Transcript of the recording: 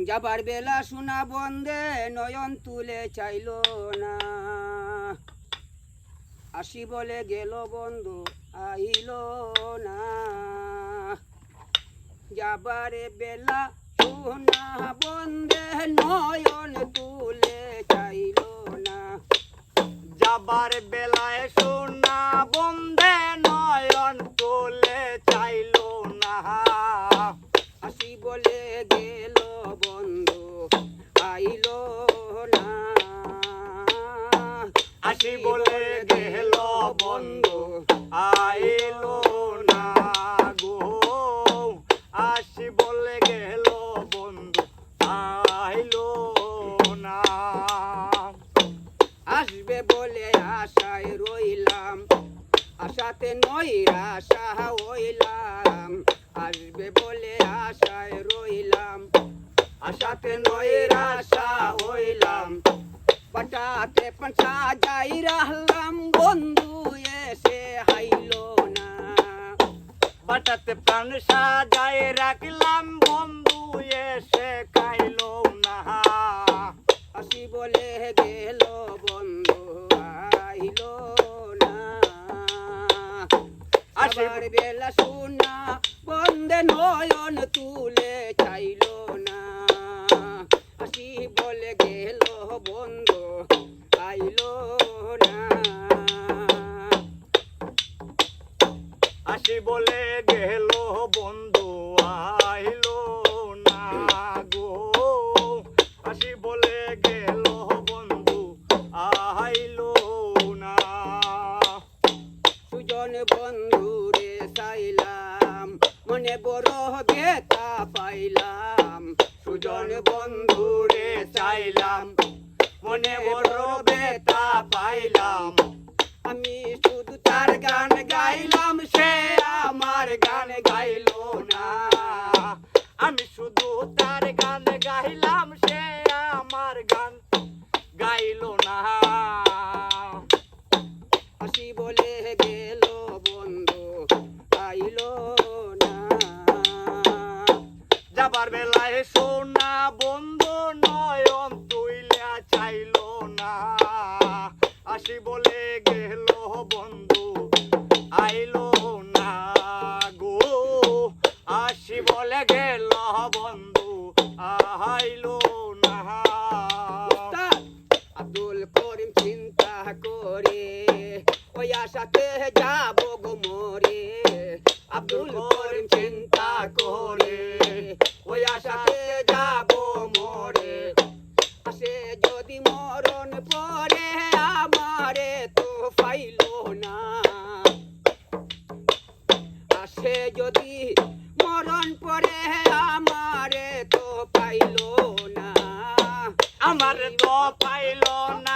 যাবার বেলা শোনা বন্দে নয়ন তুলে চাইল না, আসি বলে গেল বন্ধু আইল না। যাবারে বেলা শোনা বন্দে নয়ন তুলে চাইল না, যাবার বেলায় সোনা বন্দে নয়ন তোলে চাইল না, আসি বলে গেল বন্ধু আইল না, আসি বলে গেল বন্ধু আইল না গো, আসি বলে গেল বন্ধু আইল না। আসবে বলে আশায় রইলাম, আশাতে নৈরাশা হইলাম, আসবে বলে আশায় রইলাম, আশাতে নৈরাশা হইলাম। পটাতে পঞ্চা যাই রাহলাম বন্ধু এসে হাইল না, বাটাতে প্রাণ সাজাই রাখলাম বন্ধু এসে খাইল না, আসি বলে গেল বন্ধু আইল না। আবার বেলা শোনা বন্দে নয়ন তুলে চাইল না, আসি বলে গেল বন্ধু আইল না, আসি বলে গেল বন্ধু আইল না গো, আসি বলে গেল বন্ধু আইল না। সুজন বন্ধু রে চাইলাম, মনে বড় বেতা পাইলাম, সুজন বন্ধু রে চাইলাম, মনে বড় বেতা পাইলাম, আমি শুধু তার গান গাইলাম সে আমার গান গাইল না, আমি শুধু তার গান গাইলাম সে আমার গান গাইল না, আসি বলে গেল বন্ধু আইল না। যাবার বেলায় সোনা বন্ধু নয়ন তুইলা চাইল না, আসি বলে গেল বন্ধু আইল না গো, আসি বলে গেল বন্ধু আইল না। উস্তাদ আব্দুল করিম চিন্তা করে ওই আশাতে যাব গো মরে, আব্দুল করিম চিন্তা করে ওই আশাতে যাব মরে, আসে যদি মরণ পরে আমারে তো পাইল না, আসে যদি মরণ পরে আমারে তো পাইল না, আমার তো পাইল না